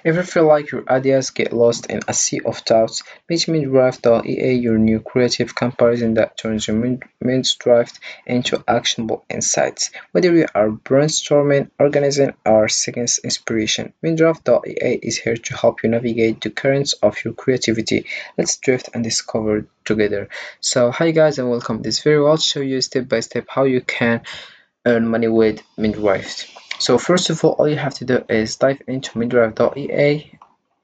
Ever feel like your ideas get lost in a sea of thoughts? Make Mindrift.ea your new creative comparison that turns your Mindrift into actionable insights. Whether you are brainstorming, organizing, or seeking inspiration, Mindrift.ea is here to help you navigate the currents of your creativity. Let's drift and discover together. So, hi guys, and welcome. This video will show you step by step how you can earn money with Mindrift. So first of all you have to do is dive into Mindrift.ea.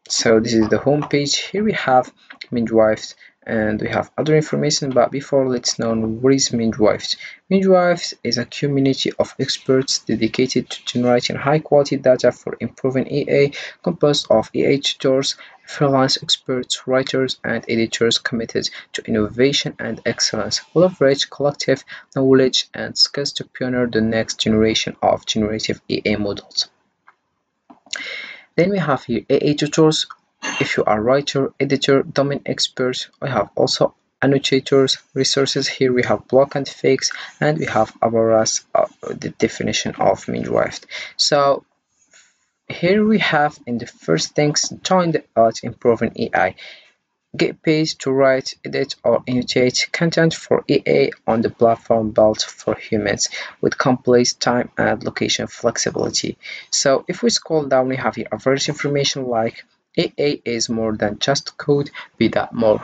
So this is the home page. Here we have Mindrift and we have other information, but before, let's know what is Mindrift. Mindrift is a community of experts dedicated to generating high quality data for improving EA, composed of EA tutors, freelance experts, writers, and editors committed to innovation and excellence. We leverage collective knowledge and skills to pioneer the next generation of generative EA models. Then we have here AA tutors. If you are writer, editor, domain expert, we have also annotators, resources. Here we have block and fakes, and we have about the definition of Mindrift. So here we have in the first things, join the art improving AI. Get paid to write, edit, or annotate content for EA on the platform built for humans with complete time and location flexibility. So if we scroll down, we have here average information like EA is more than just code, be that more.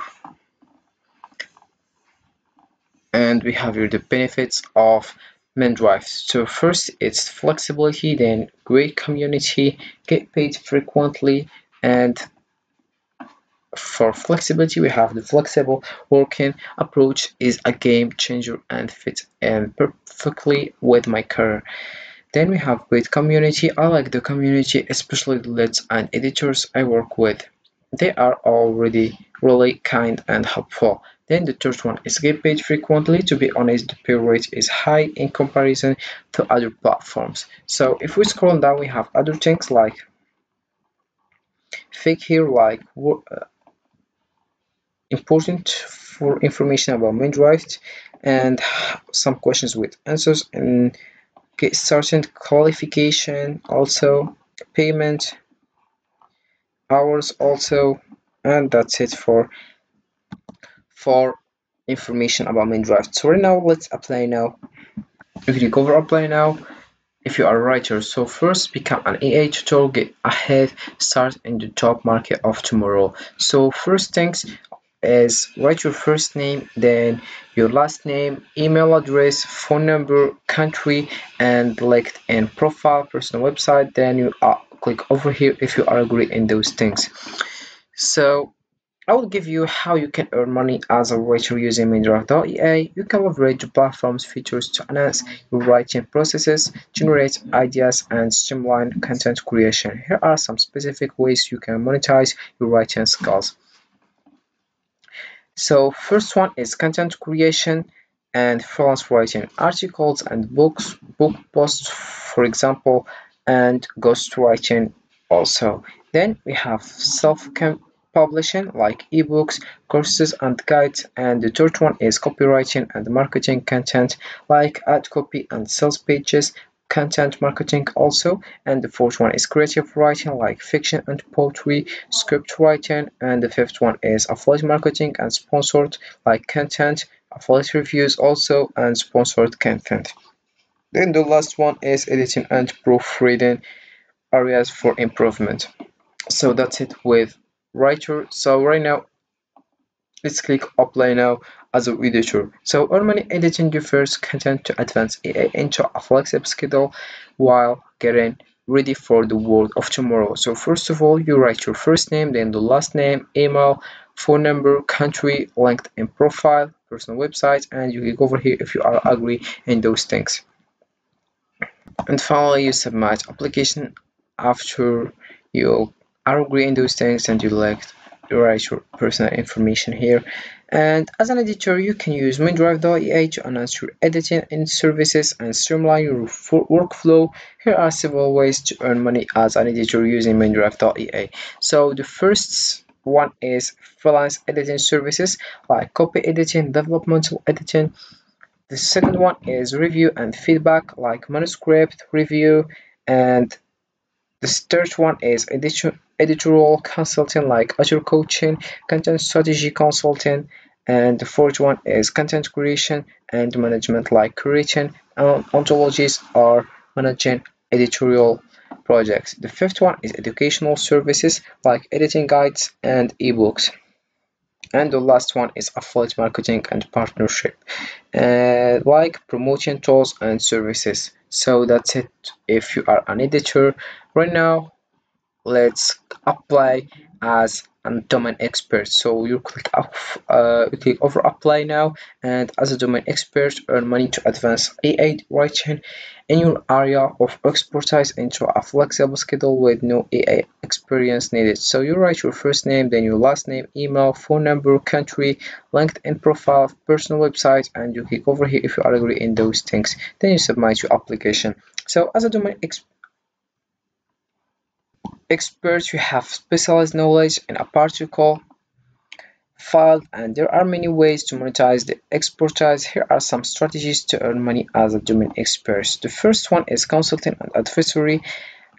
And we have here the benefits of Mindrift. So first, it's flexibility, then great community, get paid frequently, and for flexibility, we have the flexible working approach is a game changer and fits in perfectly with my career. Then we have great community. I like the community, especially the leads and editors I work with. They are already really kind and helpful. Then the third one is get paid frequently. To be honest, the pay rate is high in comparison to other platforms. So if we scroll down, we have other things like fake here, like important for information about Mindrift, and some questions with answers, and get started qualification, also payment, hours also, and that's it for information about Mindrift. So right now let's apply now. If you cover apply now, if you are a writer, so first become an AI tutor, get a head start in the job market of tomorrow. So first things is write your first name, then your last name, email address, phone number, country, and LinkedIn profile, personal website. Then you click over here if you are agree in those things. So I will give you how you can earn money as a writer using Mindrift.ea. You can leverage the platform's features to enhance your writing processes, generate ideas, and streamline content creation. Here are some specific ways you can monetize your writing skills. So first one is content creation and freelance writing, articles and books, book posts, for example, and ghostwriting also. Then we have self-publishing like ebooks, courses, and guides. And the third one is copywriting and marketing content like ad copy and sales pages, content marketing also. And the fourth one is creative writing like fiction and poetry, script writing. And the fifth one is affiliate marketing and sponsored like content, affiliate reviews also, and sponsored content. Then the last one is editing and proofreading, areas for improvement. So that's it with writer. So right now let's click apply now as a editor. So earn money editing your first content to advance AI into a flexible schedule while getting ready for the world of tomorrow. So first of all, you write your first name, then the last name, email, phone number, country, LinkedIn profile, personal website, and you click over here if you are agree in those things. And finally, you submit application after you are agree in those things, and you write your personal information here. And as an editor, you can use Mindrift.ea to enhance your editing and services and streamline your workflow. Here are several ways to earn money as an editor using Mindrift.ea. So the first one is freelance editing services like copy editing, developmental editing. The second one is review and feedback like manuscript review and The third one is editorial consulting like Azure coaching, content strategy consulting, and the fourth one is content creation and management like creating ontologies or managing editorial projects. The fifth one is educational services like editing guides and ebooks. And the last one is affiliate marketing and partnership, like promotion tools and services. So that's it. If you are an editor right now, let's apply as a domain expert. So you click over apply now, and as a domain expert earn money to advance AI writing in your area of expertise into a flexible schedule with no AI experience needed. So you write your first name, then your last name, email, phone number, country, LinkedIn profile, personal website, and you click over here if you are agree in those things. Then you submit your application. So as a domain experts, you have specialized knowledge in a particular field, and there are many ways to monetize the expertise. Here are some strategies to earn money as a domain expert. The first one is consulting and advisory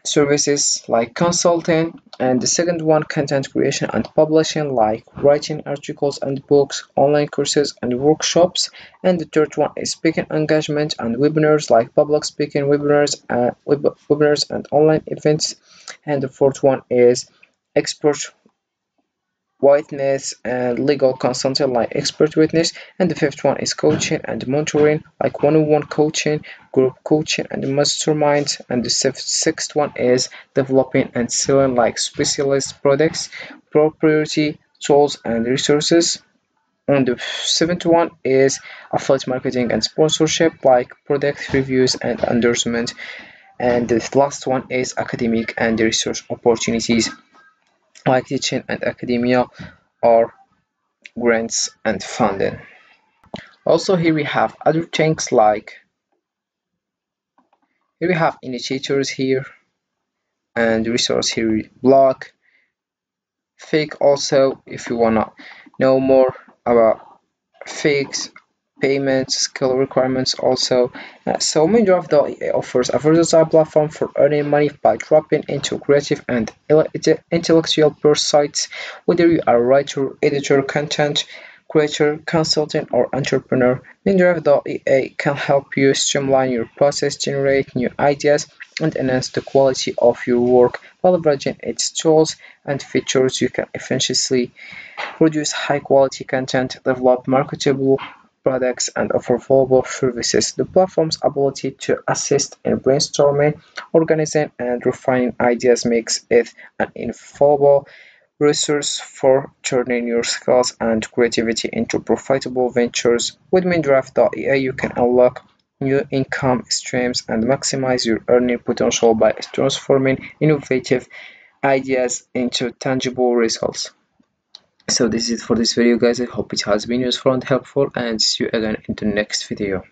services like consulting, and the second one content creation and publishing like writing articles and books, online courses and workshops, and the third one is speaking engagement and webinars like public speaking webinars and online events, and the fourth one is expert witness and legal consulting like expert witness, and the fifth one is coaching and mentoring like one-on-one coaching, group coaching and mastermind, and the sixth one is developing and selling like specialist products, proprietary tools and resources, and the seventh one is affiliate marketing and sponsorship like product reviews and endorsement, and the last one is academic and research opportunities like teaching and academia or grants and funding. Also here we have other things like here we have initiators here and resource here blog fake. Also if you wanna know more about fakes, payments, skill requirements also. So Mindrift offers a versatile platform for earning money by dropping into creative and intellectual pursuits. Whether you are a writer, editor, content creator, consultant, or entrepreneur, Mindrift.ea can help you streamline your process, generate new ideas, and enhance the quality of your work. While leveraging its tools and features, you can efficiently produce high-quality content, develop marketable products, and offer valuable services. The platform's ability to assist in brainstorming, organizing, and refining ideas makes it an invaluable resource for turning your skills and creativity into profitable ventures. With Mindrift.ea, you can unlock new income streams and maximize your earning potential by transforming innovative ideas into tangible results. So this is it for this video guys. I hope it has been useful and helpful, and see you again in the next video.